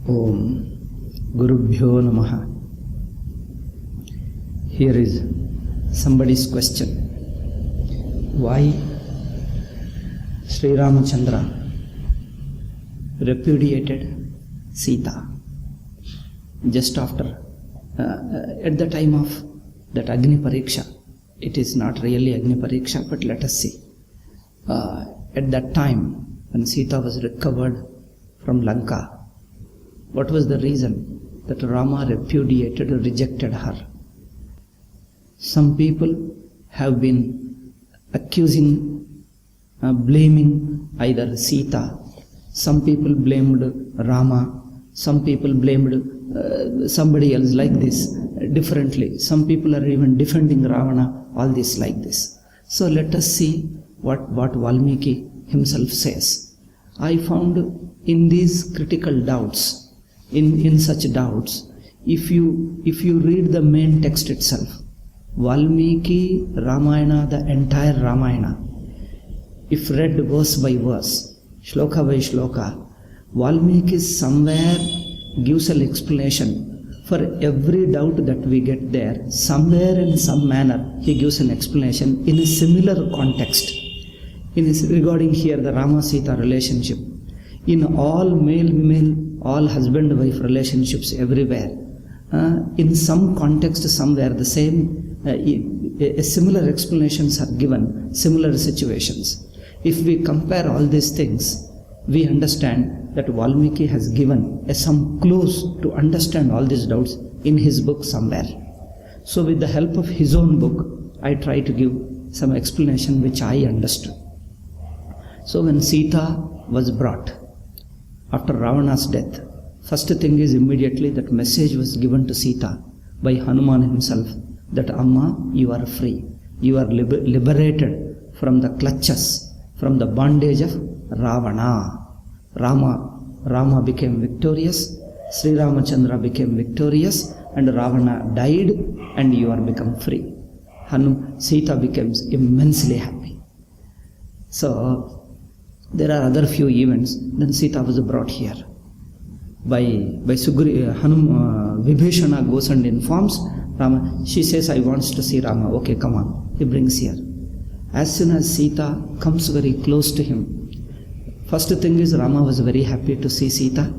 Om Gurubhyo Namaha. Here is somebody's question. Why Sri Ramachandra repudiated Sita just after, at the time of that Agni Pariksha? It is not really Agni Pariksha, but let us see. At that time when Sita was recovered from Lanka, what was the reason that Rama repudiated or rejected her? Some people have been accusing, blaming either Sita. Some people blamed Rama. Some people blamed somebody else like this, differently. Some people are even defending Ravana, all this like this. So let us see what Valmiki himself says. I found in these critical doubts, in such doubts, if you read the main text itself, Valmiki Ramayana, the entire Ramayana, if read verse by verse, shloka by shloka, Valmiki somewhere gives an explanation for every doubt that we get there. Somewhere in some manner he gives an explanation in a similar context. Regarding here the Rama-Sita relationship, in all male-female, all husband-wife relationships everywhere, in some context somewhere the same, similar explanations are given, similar situations. If we compare all these things, we understand that Valmiki has given some clues to understand all these doubts in his book somewhere. So with the help of his own book, I try to give some explanation which I understood. So when Sita was brought after Ravana's death, first thing is immediately that message was given to Sita by Hanuman himself, that Amma, you are free. You are liberated from the clutches, from the bondage of Ravana. Rama became victorious, Sri Ramachandra became victorious, and Ravana died, and you are become free. Sita becomes immensely happy. So there are other few events. Then Sita was brought here. By Vibhishana goes and informs Rama. She says, I want to see Rama. Okay, come on. He brings here. As soon as Sita comes very close to him, first thing is Rama was very happy to see Sita.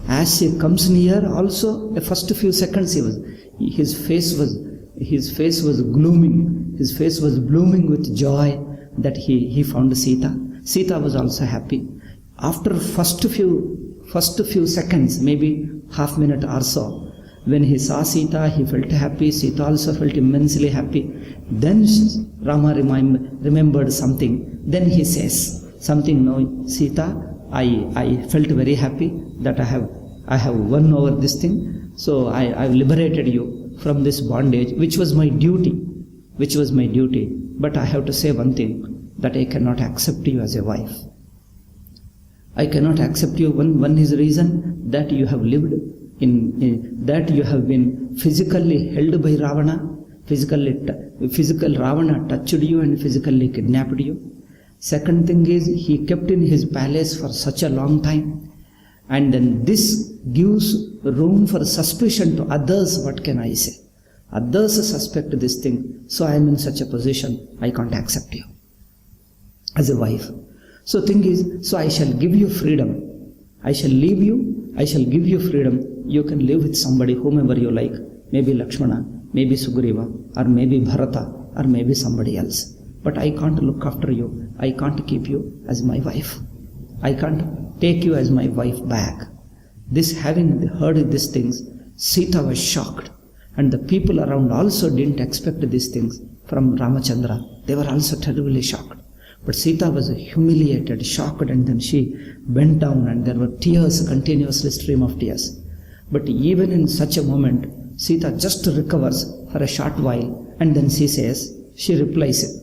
As she comes near, also the first few seconds his face was glooming. His face was blooming with joy that he found Sita. Sita was also happy. After first few seconds, maybe half minute or so, when he saw Sita, he felt happy. Sita also felt immensely happy. Then Rama remembered something. Then he says something, no, Sita, I felt very happy that I have won over this thing. So I've liberated you from this bondage, which was my duty. But I have to say one thing, that I cannot accept you as a wife. I cannot accept you. One is reason that you have lived that you have been physically held by Ravana. Physical Ravana touched you and physically kidnapped you. Second thing is, he kept in his palace for such a long time. And then this gives room for suspicion to others. What can I say? Others suspect this thing. So I am in such a position, I can't accept you as a wife. So thing is, so I shall give you freedom. I shall leave you, I shall give you freedom. You can live with somebody, whomever you like. Maybe Lakshmana, maybe Sugriva, or maybe Bharata, or maybe somebody else. But I can't look after you. I can't keep you as my wife. I can't take you as my wife back. This, having heard these things, Sita was shocked. And the people around also didn't expect these things from Ramachandra. They were also terribly shocked. But Sita was humiliated, shocked, and then she bent down, and there were tears, continuously stream of tears. But even in such a moment, Sita just recovers for a short while, and then she replies.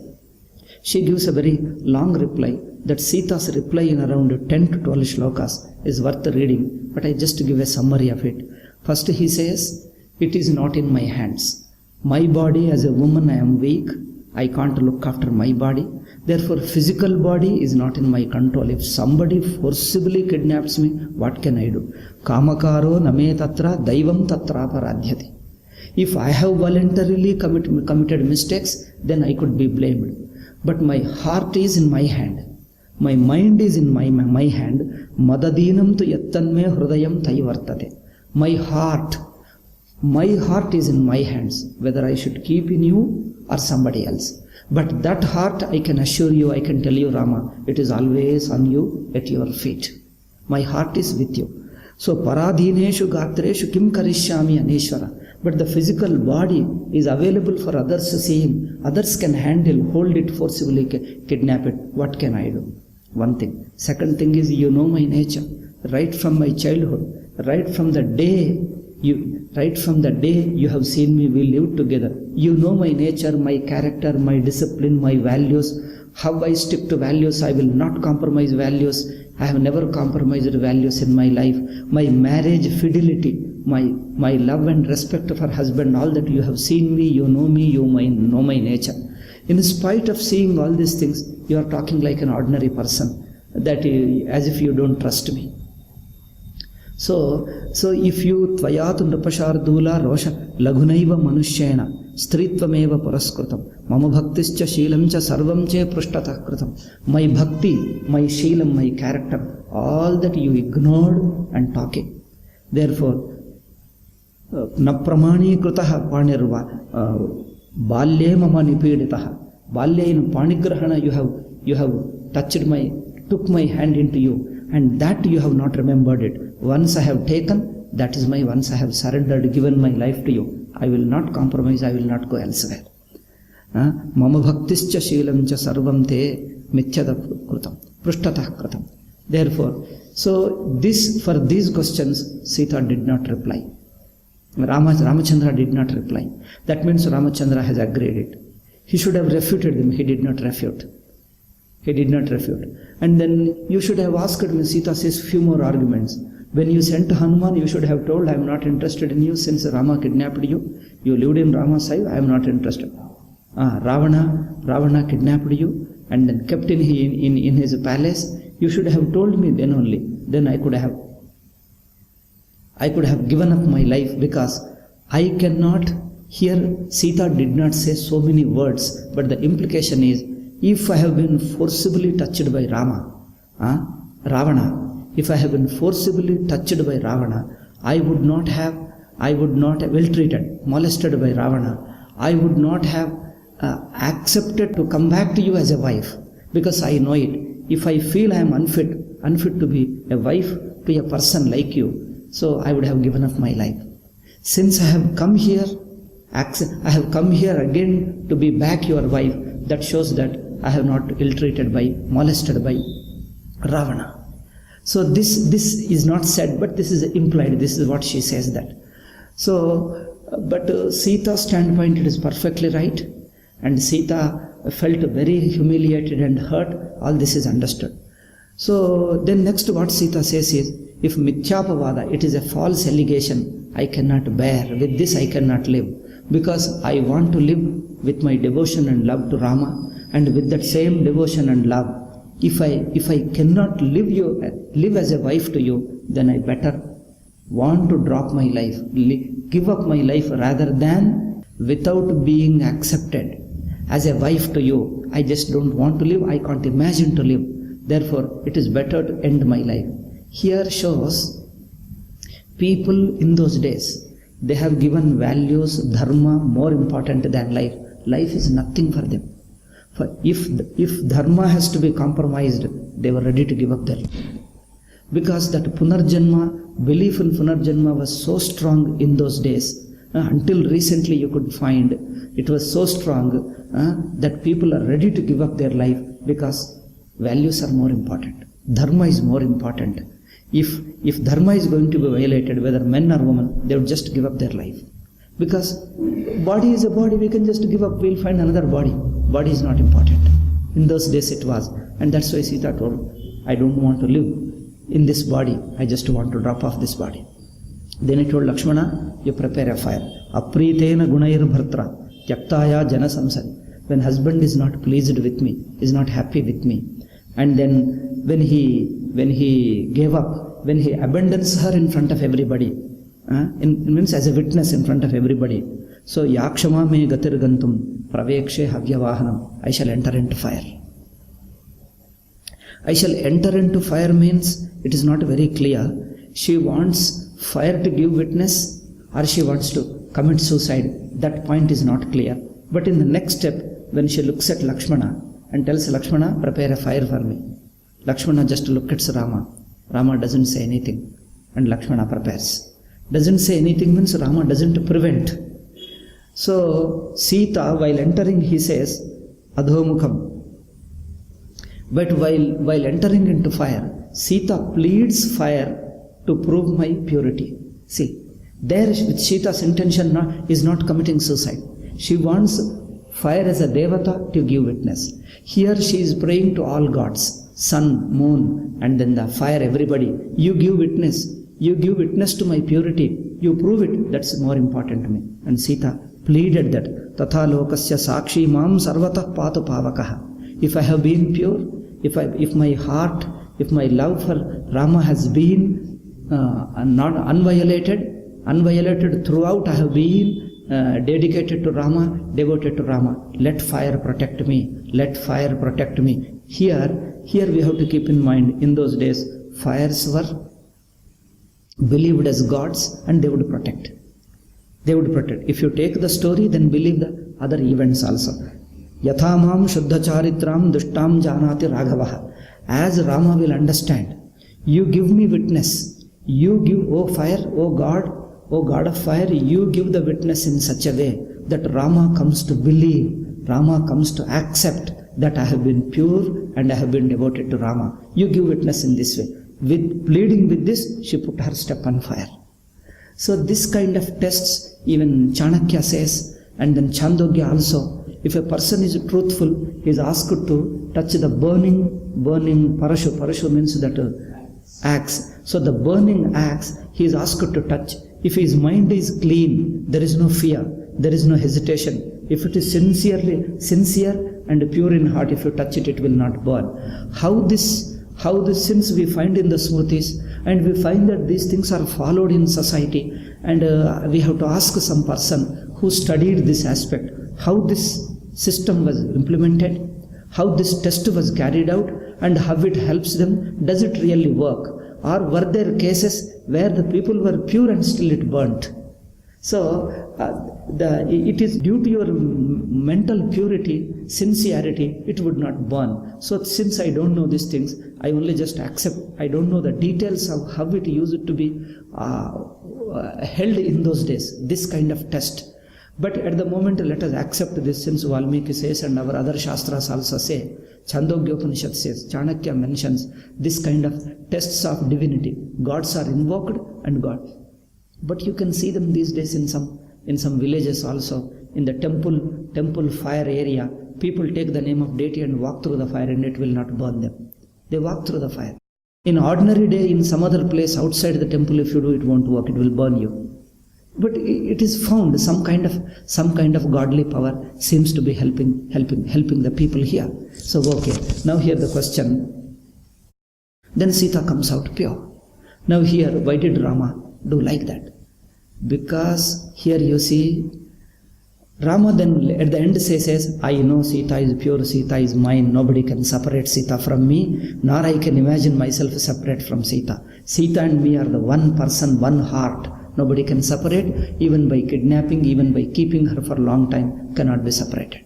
She gives a very long reply. That Sita's reply in around 10 to 12 shlokas is worth reading, but I just give a summary of it. First he says, it is not in my hands. My body as a woman, I am weak. I can't look after my body. Therefore, physical body is not in my control. If somebody forcibly kidnaps me, what can I do? Kamakaro name tatra daivam tatra paradhyati. If I have voluntarily committed mistakes, then I could be blamed. But my heart is in my hand. My mind is in my hand. Madadinam tu yattanme hrudayam taivartate. My heart is in my hands, whether I should keep in you or somebody else. But that heart, I can assure you, I can tell you, Rama, it is always on you, at your feet. My heart is with you. So, paradhineshu gatreshu kim karishyami aneshwara. But the physical body is available for others to see him. Others can handle, hold it, forcibly kidnap it. What can I do? One thing. Second thing is, you know my nature. Right from my childhood, right from the day you have seen me, we lived together. You know my nature, my character, my discipline, my values. How I stick to values, I will not compromise values. I have never compromised values in my life. My marriage fidelity, my love and respect for husband, all that you have seen me, you know me, you know my nature. In spite of seeing all these things, you are talking like an ordinary person, that as if you don't trust me. So if you tvayat nrupashardula rosha lagunaiva manushyena stritvameva puraskrutam mama bhaktischa shilamcha sarvamche prushtata kritam. My bhakti, my shilam, my character, all that you ignored and talking. Therefore, na pramani krutaha panirva balye mama nipiditaha. Balye in panigrahana you have took my hand into you, and that you have not remembered it. Once I have taken, that is once I have surrendered, given my life to you. I will not compromise, I will not go elsewhere. Mama bhaktischa shilamcha sarvam te mithyada krutam, prushtata kritam. Therefore, for these questions, Sita did not reply. Ramachandra did not reply. That means Ramachandra has agreed it. He should have refuted them. He did not refute. And then you should have asked me, Sita says, few more arguments. When you sent Hanuman, you should have told, I am not interested in you since Rama kidnapped you. You lived in Rama's side, I am not interested. Ravana kidnapped you and then kept in his palace. You should have told me then only. Then I could have given up my life, because I cannot. Here Sita did not say so many words, but the implication is, if I have been forcibly touched by Ravana, if I have been forcibly touched by Ravana, I would not have ill-treated, molested by Ravana. I would not have accepted to come back to you as a wife, because I know it. If I feel I am unfit to be a wife to a person like you, so I would have given up my life. Since I have come here again to be back your wife, that shows that I have not ill-treated molested by Ravana. So this is not said, but this is implied. This is what she says that. So, but Sita's standpoint, it is perfectly right. And Sita felt very humiliated and hurt. All this is understood. So then next what Sita says is, if mithyapavada, it is a false allegation, I cannot bear. With this I cannot live. Because I want to live with my devotion and love to Rama. And with that same devotion and love, if I cannot live as a wife to you, then I better want to drop my life, give up my life, rather than without being accepted as a wife to you. I just don't want to live, I can't imagine to live. Therefore, it is better to end my life. Here shows people in those days, they have given values, dharma more important than life. Life is nothing for them. For if dharma has to be compromised, they were ready to give up their life. Because that Punarjanma, belief in Punarjanma was so strong in those days. Until recently you could find it was so strong that people are ready to give up their life, because values are more important. Dharma is more important. If dharma is going to be violated, whether men or women, they would just give up their life. Because body is a body, we can just give up, we'll find another body. Body is not important. In those days it was. And that's why Sita told, I don't want to live in this body, I just want to drop off this body. Then he told Lakshmana, you prepare a fire. Apritena gunair bhartra, yaktaya jana samsari. when husband is not pleased with me, is not happy with me, and then when he gave up, when he abandons her in front of everybody, means as a witness in front of everybody. So yakshama me gatir gantum pravekshe havyavahanam, I shall enter into fire. I shall enter into fire means it is not very clear. She wants fire to give witness or she wants to commit suicide. That point is not clear. But in the next step, when she looks at Lakshmana and tells Lakshmana, prepare a fire for me. Lakshmana just looks at Rama. Rama doesn't say anything and Lakshmana prepares. Doesn't say anything means Rama doesn't prevent. So Sita, while entering, he says, Adhyayana-Pitham. But while entering into fire, Sita pleads fire to prove my purity. See, there with Sita's intention is not committing suicide. She wants fire as a devata to give witness. Here she is praying to all gods, sun, moon, and then the fire, everybody. You give witness. You give witness to my purity. You prove it. That's more important to me. And Sita pleaded that, Tatha lokasya sakshi mam sarvatah patu pavakaha. If I have been pure, if my heart, if my love for Rama has been not unviolated throughout, I have been dedicated to Rama, devoted to Rama. Let fire protect me. Let fire protect me. Here we have to keep in mind, in those days, fires were believed as gods and they would protect. They would protect. If you take the story, then believe the other events also. Yathamam shuddha charitram dushtam janati raghavaha. As Rama will understand, you give me witness. You give, O fire, O God of fire, you give the witness in such a way that Rama comes to believe, Rama comes to accept that I have been pure and I have been devoted to Rama. You give witness in this way. With pleading with this, she put her step on fire. So this kind of tests, even Chanakya says, and then Chandogya also, if a person is truthful, he is asked to touch the burning parashu. Parashu means that axe. So the burning axe, he is asked to touch. If his mind is clean, there is no fear, there is no hesitation. If it is sincere and pure in heart, if you touch it, it will not burn. How this sins we find in the Smritis, and we find that these things are followed in society, and we have to ask some person who studied this aspect, how this system was implemented, how this test was carried out, and how it helps them. Does it really work? Or were there cases where the people were pure and still it burnt? So it is due to your mental purity, sincerity, it would not burn. So since I don't know these things, I only just accept. I don't know the details of how it used to be held in those days, this kind of test. But at the moment, let us accept this, since Valmiki says and our other Shastras also say, Chandogya says, Chanakya mentions this kind of tests of divinity. Gods are invoked and God. But you can see them these days in some villages also, in the temple fire area. People take the name of deity and walk through the fire and it will not burn them. They walk through the fire. In ordinary day, in some other place outside the temple, if you do, it won't work, it will burn you. But it is found some kind of godly power seems to be helping the people here. So okay, now here the question. Then Sita comes out pure. Now here, why did Rama do like that? Because here you see, Rama then at the end says, I know Sita is pure, Sita is mine, nobody can separate Sita from me, nor I can imagine myself separate from Sita. Sita and me are the one person, one heart. Nobody can separate, even by kidnapping, even by keeping her for a long time, cannot be separated.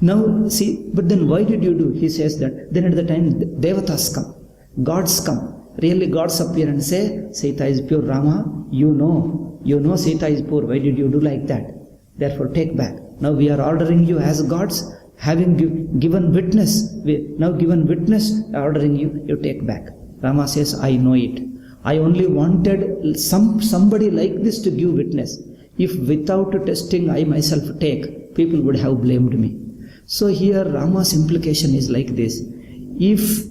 Now see, but then why did you do? He says that, then at the time, Devatas come, gods come, really gods appear and say, Sita is pure, Rama, you know Sita is pure, why did you do like that? Therefore take back. Now we are ordering you as gods, having given witness, ordering you take back. Rama says, I know it. I only wanted somebody like this to give witness. If without testing I myself take, people would have blamed me. So here Rama's implication is like this. If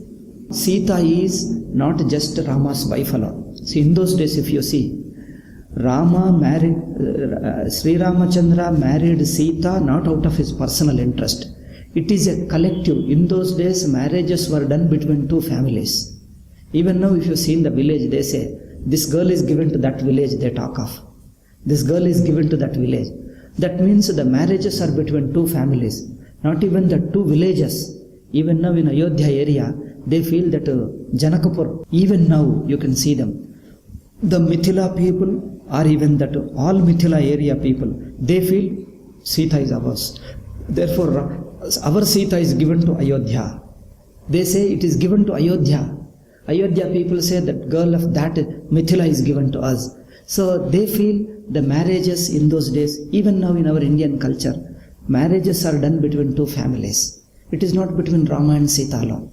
Sita is not just Rama's wife alone. See, in those days if you see, Sri Ramachandra married Sita not out of his personal interest. It is a collective. In those days, marriages were done between two families. Even now, if you see in the village, they say, this girl is given to that village, they talk of. This girl is given to that village. That means the marriages are between two families, not even the two villages. Even now in Ayodhya area, they feel that Janakapur, even now you can see them. The Mithila people, or even that all Mithila area people, they feel Sita is ours. Therefore, our Sita is given to Ayodhya. They say it is given to Ayodhya. Ayodhya people say that girl of that Mithila is given to us. So they feel the marriages in those days, even now in our Indian culture, marriages are done between two families. It is not between Rama and Sita alone.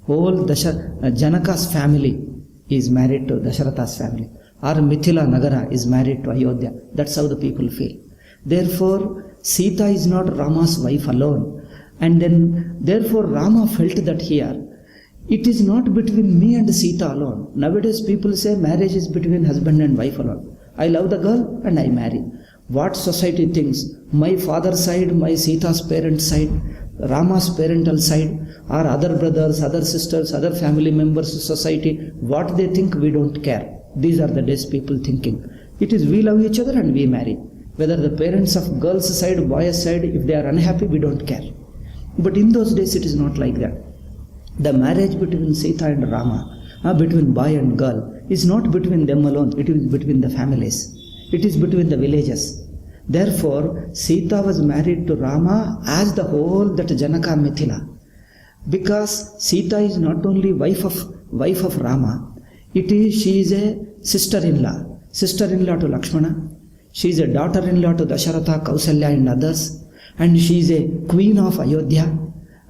Whole Janaka's family is married to Dasharatha's family. Or Mithila Nagara is married to Ayodhya. That's how the people feel. Therefore, Sita is not Rama's wife alone. And then, therefore, Rama felt that here, it is not between me and Sita alone. Nowadays, people say marriage is between husband and wife alone. I love the girl and I marry. What society thinks? My father's side, my Sita's parent side, Rama's parental side, or other brothers, other sisters, other family members, society, what they think, we don't care. These are the days people thinking. It is we love each other and we marry. Whether the parents of girl's side, boy's side, if they are unhappy, we don't care. But in those days it is not like that. The marriage between Sita and Rama, between boy and girl, is not between them alone. It is between the families. It is between the villages. Therefore, Sita was married to Rama as the whole that Janaka Mithila. Because Sita is not only wife of Rama, she is a sister-in-law to Lakshmana. She is a daughter-in-law to Dasharatha, Kausalya and others. And she is a queen of Ayodhya.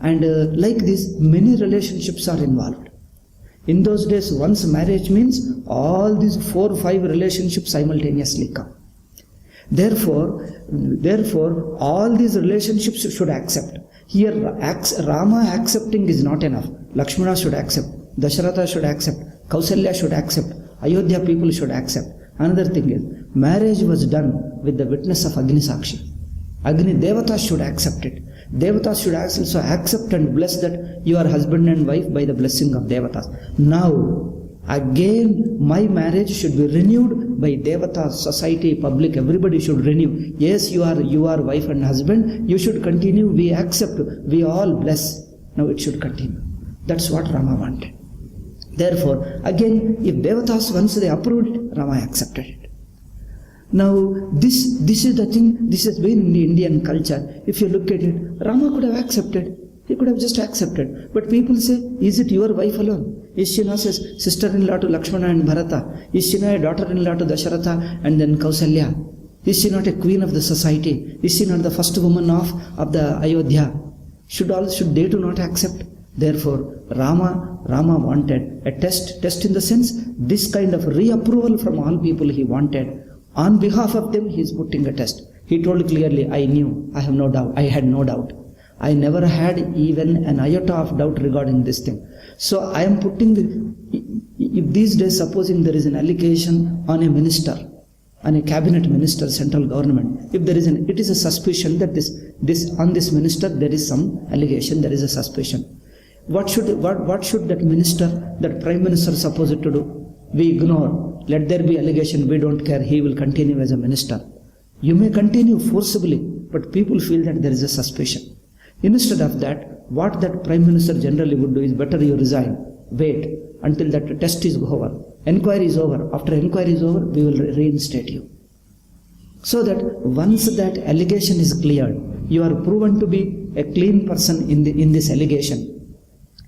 And like this, many relationships are involved. In those days, once marriage means all these 4 or 5 relationships simultaneously come. Therefore, all these relationships should accept. Here, Rama accepting is not enough. Lakshmana should accept. Dasharatha should accept. Kausalya should accept. Ayodhya people should accept. Another thing is, marriage was done with the witness of Agni Sakshi. Agni Devatas should accept it. Devatas should also accept and bless that you are husband and wife by the blessing of Devatas. Now, again, my marriage should be renewed by Devatas, society, public, everybody should renew. Yes, you are wife and husband, you should continue, we accept, we all bless. Now it should continue. That's what Rama wanted. Therefore, again, if Devatas, once they approved it, Rama accepted it. Now, this is the thing, this has been in the Indian culture. If you look at it, Rama could have accepted. He could have just accepted. But people say, is it your wife alone? Is she not a sister-in-law to Lakshmana and Bharata? Is she not a daughter-in-law to Dasharatha and then Kausalya? Is she not a queen of the society? Is she not the first woman of the Ayodhya? Should they do not accept? Therefore, Rama wanted a test in the sense, this kind of reapproval from all people he wanted. On behalf of them, he is putting a test. He told clearly, I knew, I had no doubt. I never had even an iota of doubt regarding this thing. So I am putting, if these days supposing there is an allegation on a minister, on a cabinet minister, central government, if there is it is a suspicion that on this minister there is some allegation, there is a suspicion. What should that minister, that prime minister supposed to do? We ignore. Let there be allegation, we don't care, he will continue as a minister. You may continue forcibly, but people feel that there is a suspicion. Instead of that, what that prime minister generally would do is, better you resign, wait until that test is over, inquiry is over. After inquiry is over, we will reinstate you. So that once that allegation is cleared, you are proven to be a clean person in this allegation,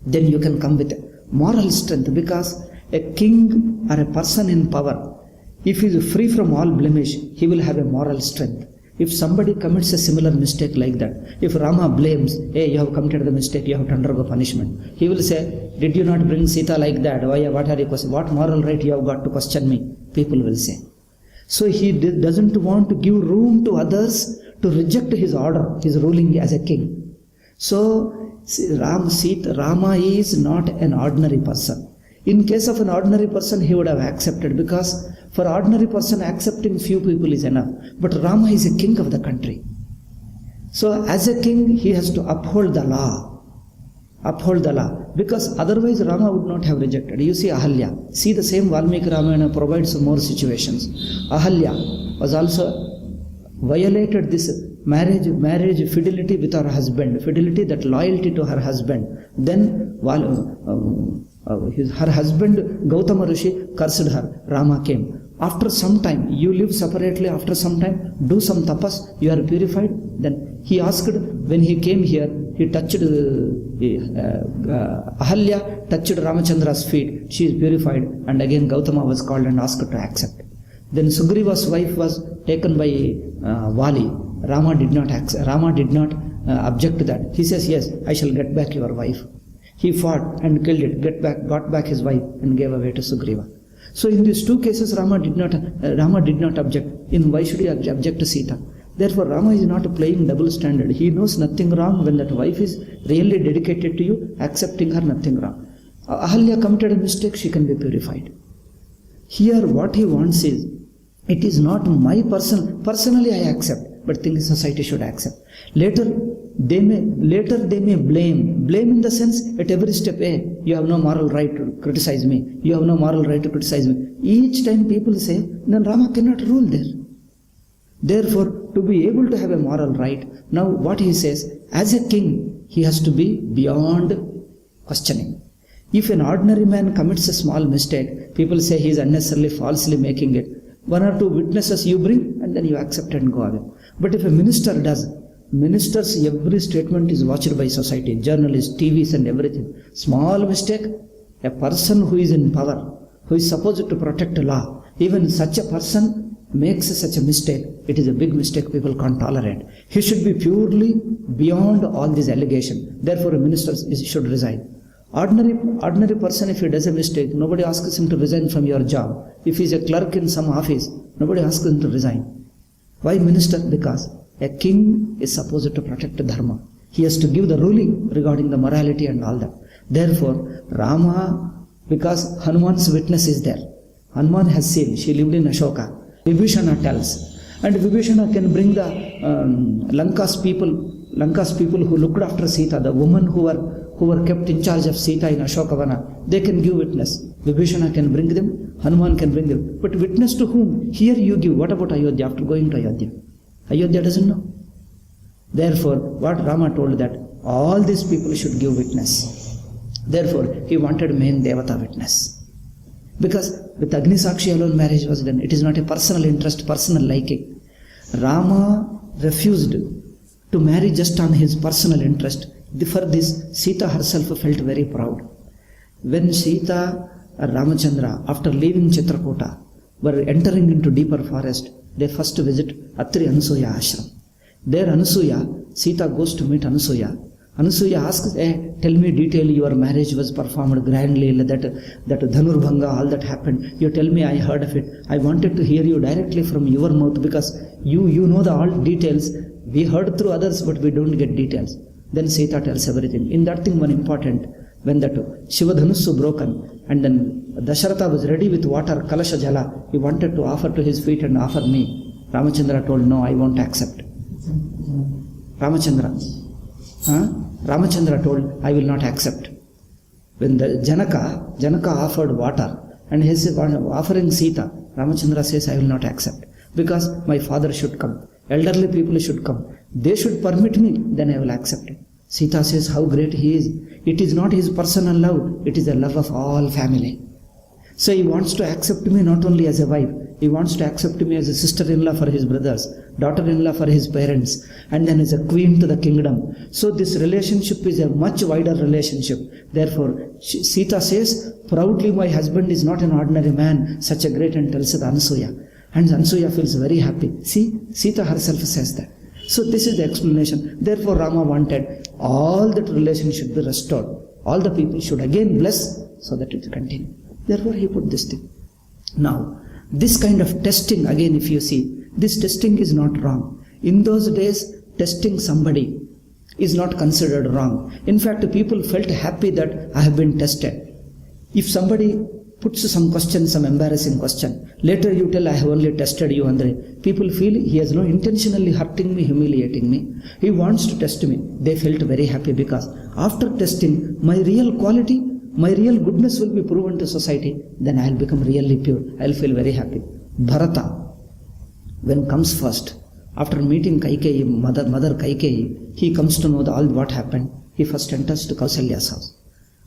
then you can come with moral strength, because a king or a person in power, if he is free from all blemish, he will have a moral strength. If somebody commits a similar mistake like that, if Rama blames, hey, you have committed the mistake, you have to undergo punishment, he will say, did you not bring Sita like that? What moral right you have got to question me? People will say. So he doesn't want to give room to others to reject his order, his ruling as a king. So Rama is not an ordinary person. In case of an ordinary person, he would have accepted, because for ordinary person accepting few people is enough. But Rama is a king of the country. So as a king, he has to uphold the law. Uphold the law. Because otherwise Rama would not have rejected. You see Ahalya. See, the same Valmiki Ramayana provides more situations. Ahalya was also violated this marriage fidelity with her husband. Fidelity, that loyalty to her husband. Then her husband Gautama Rishi cursed her. Rama came. After some time, you live separately, after some time, do some tapas, you are purified. Then he asked, when he came here, he touched, Ahalya touched Ramachandra's feet, she is purified, and again Gautama was called and asked to accept. Then Sugriva's wife was taken by Vali. Rama did not object to that. He says, yes, I shall get back your wife. He fought and killed it, got back his wife and gave away to Sugriva. So in these two cases, Rama did not object. In why should he object to Sita? Therefore, Rama is not playing double standard. He knows nothing wrong when that wife is really dedicated to you, accepting her, nothing wrong. Ahalya committed a mistake, she can be purified. Here what he wants is, it is not my personally I accept, but thing is society should accept. Later they may blame in the sense, at every step, hey, you have no moral right to criticize me, you have no moral right to criticize me. Each time people say, then Rama cannot rule there. Therefore, to be able to have a moral right, now what he says, as a king, he has to be beyond questioning. If an ordinary man commits a small mistake, people say he is unnecessarily falsely making it. One or two witnesses you bring, and then you accept and go away. But if a minister does, ministers, every statement is watched by society, journalists, TVs and everything. Small mistake, a person who is in power, who is supposed to protect law, even such a person makes such a mistake, it is a big mistake people can't tolerate. He should be purely beyond all these allegations. Therefore, a minister should resign. Ordinary person, if he does a mistake, nobody asks him to resign from your job. If he is a clerk in some office, nobody asks him to resign. Why minister? Because a king is supposed to protect dharma. He has to give the ruling regarding the morality and all that. Therefore, Rama, because Hanuman's witness is there. Hanuman has seen, she lived in Ashoka. Vibhishana tells. And Vibhishana can bring the Lanka's people who looked after Sita, the women who were kept in charge of Sita in Ashokavana. They can give witness. Vibhishana can bring them, Hanuman can bring them. But witness to whom? Here you give. What about Ayodhya after going to Ayodhya? Ayodhya doesn't know. Therefore, what Rama told that all these people should give witness. Therefore, he wanted main Devata witness. Because with Agni Sakshi alone marriage was done. It is not a personal interest, personal liking. Rama refused to marry just on his personal interest. For this, Sita herself felt very proud. When Sita and Ramachandra, after leaving Chitrakuta, were entering into deeper forest, they first visit Atri Anasuya ashram. There Anasuya, Sita goes to meet Anasuya. Anasuya asks, tell me detail, your marriage was performed grandly, that Dhanurbhanga, all that happened. You tell me, I heard of it. I wanted to hear you directly from your mouth, because you know the all details. We heard through others, but we don't get details. Then Sita tells everything. In that thing, one important, when that Shivadhanusu broken, and then Dasharatha was ready with water, Kalasha Jala, he wanted to offer to his feet and offer me. Ramachandra told, no, I won't accept. Ramachandra told, I will not accept. When the Janaka offered water, and he is offering Sita, Ramachandra says, I will not accept. Because my father should come. Elderly people should come. They should permit me, then I will accept it. Sita says how great he is. It is not his personal love, it is the love of all family. So he wants to accept me not only as a wife, he wants to accept me as a sister-in-law for his brothers, daughter-in-law for his parents, and then as a queen to the kingdom. So this relationship is a much wider relationship. Therefore, Sita says, proudly, my husband is not an ordinary man, such a great, and tells Anasuya. And Anasuya feels very happy. See, Sita herself says that. So this is the explanation. Therefore, Rama wanted all that relation should be restored. All the people should again bless so that it will continue. Therefore, he put this thing. Now, this kind of testing, again, if you see, this testing is not wrong. In those days, testing somebody is not considered wrong. In fact, people felt happy that I have been tested. If somebody puts some question, some embarrassing question, later you tell, I have only tested you, Andre. People feel he has no intentionally hurting me, humiliating me. He wants to test me. They felt very happy because after testing, my real quality, my real goodness will be proven to society. Then I will become really pure. I will feel very happy. Bharata, when comes first, after meeting Kaikeyi, mother Kaikeyi, he comes to know all what happened. He first enters to Kausalya's house.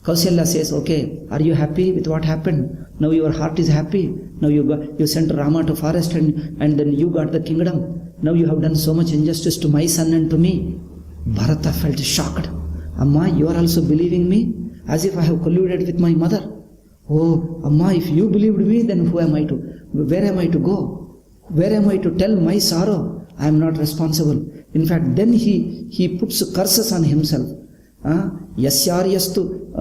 Kausalya says, okay, are you happy with what happened? Now your heart is happy. Now you sent Rama to forest and then you got the kingdom. Now you have done so much injustice to my son and to me. Bharata felt shocked. Amma, you are also believing me? As if I have colluded with my mother. Oh, Amma, if you believed me, then where am I to go? Where am I to tell my sorrow? I am not responsible. In fact, then he puts curses on himself. Yasyaryastu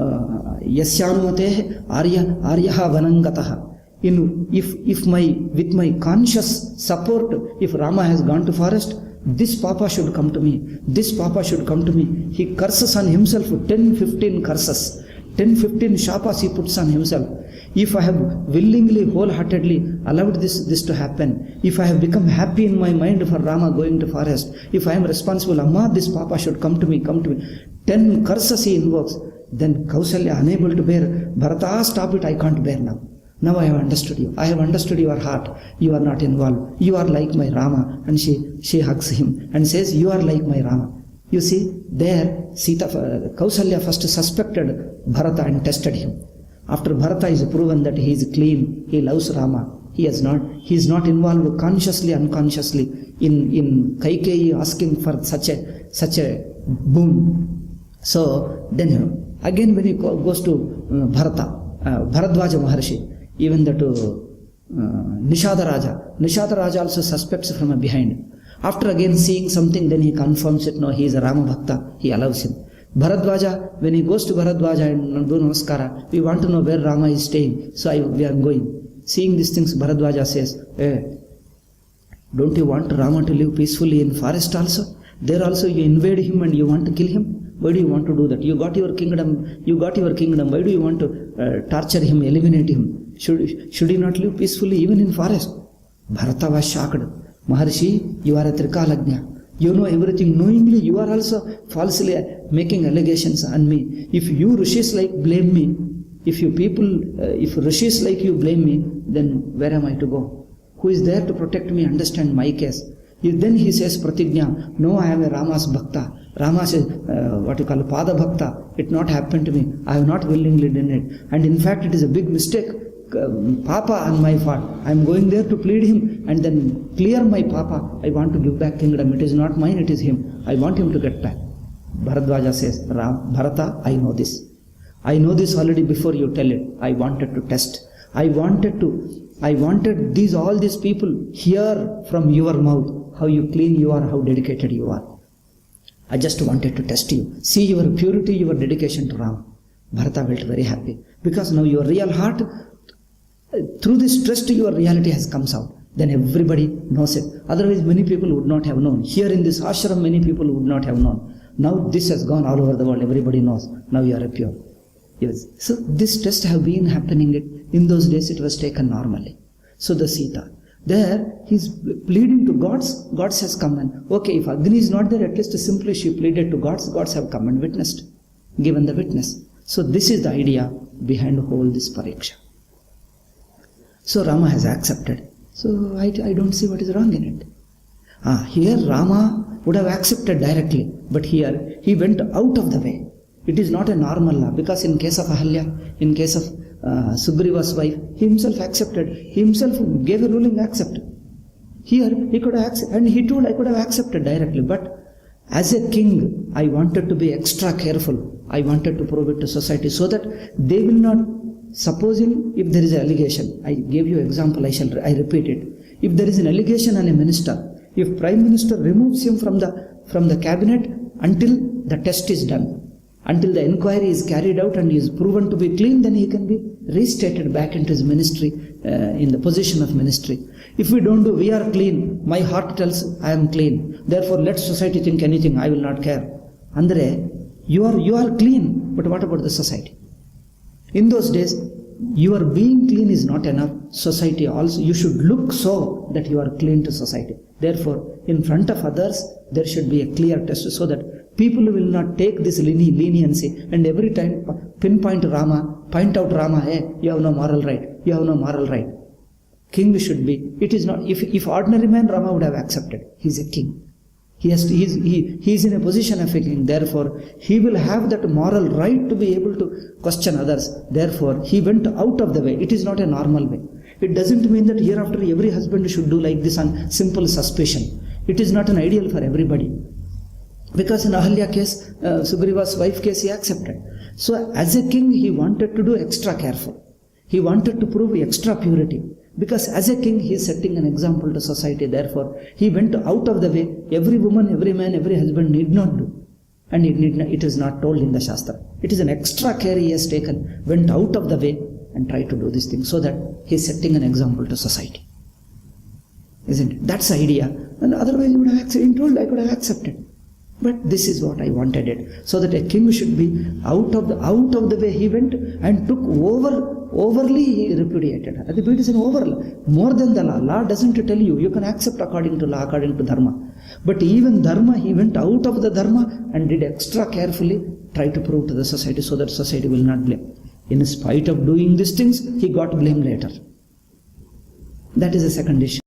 yasyanumate aryaha vanangataha. If with my conscious support, if Rama has gone to forest, this Papa should come to me. This Papa should come to me. He curses on himself 10-15 curses. 10-15 shapas he puts on himself. If I have willingly, wholeheartedly allowed this to happen, if I have become happy in my mind for Rama going to forest, if I am responsible, Amma, this Papa should come to me. 10 curses he invokes. Then Kausalya, unable to bear, Bharata, stop it, I can't bear now. Now I have understood you. I have understood your heart. You are not involved. You are like my Rama. And she hugs him and says, you are like my Rama. You see, there Kausalya first suspected Bharata and tested him. After Bharata is proven that he is clean, he loves Rama, he is not involved consciously, unconsciously in Kaikeyi asking for such a boon. So then again when he goes to Bharadwaja Maharshi, even that Nishada Raja also suspects from behind. After again seeing something, then he confirms it. No, he is a Rama Bhakta. He allows him. Bharadwaja, when he goes to Bharadwaja and do Namaskara, we want to know where Rama is staying. So we are going. Seeing these things, Bharadwaja says, don't you want Rama to live peacefully in forest also? There also you invade him and you want to kill him? Why do you want to do that? You got your kingdom. Why do you want to torture him, eliminate him? Should he not live peacefully even in forest? Bharata was shocked. Maharshi, you are a Trikalagnya. You know everything. Knowingly, you are also falsely making allegations on me. If you rishis like blame me, if rishis like you blame me, then where am I to go? Who is there to protect me, understand my case? Then he says, Pratignya, no, I am a Rama's Bhakta. Rama says, Pada Bhakta. It not happened to me. I have not willingly done it. And in fact, it is a big mistake. Papa on my part. I am going there to plead him and then clear my Papa. I want to give back kingdom. It is not mine, it is him. I want him to get back. Bharadwaja says, Bharata, I know this. I know this already before you tell it. I wanted to test. I wanted all these people hear from your mouth how you clean you are, how dedicated you are. I just wanted to test you. See your purity, your dedication to Ram. Bharata felt very happy because now your real heart, through this trust, your reality has come out. Then everybody knows it. Otherwise, many people would not have known. Here in this ashram, many people would not have known. Now this has gone all over the world. Everybody knows. Now you are a pure. Yes. So this test have been happening. In those days, it was taken normally. So the Sita. There, he's pleading to gods. Gods has come and, okay, if Agni is not there, at least simply she pleaded to gods. Gods have come and witnessed, given the witness. So this is the idea behind whole this pariksha. So Rama has accepted. So I don't see what is wrong in it. Here Rama would have accepted directly, but here he went out of the way. It is not a normal law, because in case of Ahalya, in case of Sugriva's wife, he himself accepted. He himself gave a ruling, accept. Here he could have accepted, and he told, I could have accepted directly, but as a king, I wanted to be extra careful. I wanted to prove it to society so that they will not. Supposing if there is an allegation, I gave you example, I repeat it. If there is an allegation on a minister, if Prime Minister removes him from the cabinet until the test is done, until the inquiry is carried out and he is proven to be clean, then he can be restated back into his ministry, in the position of ministry. If we don't do, we are clean. My heart tells I am clean. Therefore, let society think anything. I will not care. Andre, you are clean, but what about the society? In those days, your being clean is not enough. Society also, you should look so that you are clean to society. Therefore, in front of others, there should be a clear test so that people will not take this leniency and every time pinpoint Rama, point out Rama, hey, you have no moral right, you have no moral right. King should be, it is not, if ordinary man, Rama would have accepted. He is a king. He is in a position of a king. Therefore, he will have that moral right to be able to question others. Therefore, he went out of the way. It is not a normal way. It doesn't mean that hereafter every husband should do like this on simple suspicion. It is not an ideal for everybody. Because in Ahalya case, Sugriva's wife case, he accepted. So as a king, he wanted to do extra careful. He wanted to prove extra purity. Because as a king, he is setting an example to society. Therefore, he went out of the way. Every woman, every man, every husband need not do. And it is not told in the Shastra. It is an extra care he has taken. Went out of the way and tried to do this thing. So that he is setting an example to society. Isn't it? That's the idea. And otherwise, he would have been told, I could have accepted. But this is what I wanted it. So that a king should be out of the way he went and took overly he repudiated her. It is an more than the law. Law doesn't tell you. You can accept according to law, according to dharma. But even dharma, he went out of the dharma and did extra carefully try to prove to the society so that society will not blame. In spite of doing these things, he got blamed later. That is the second issue.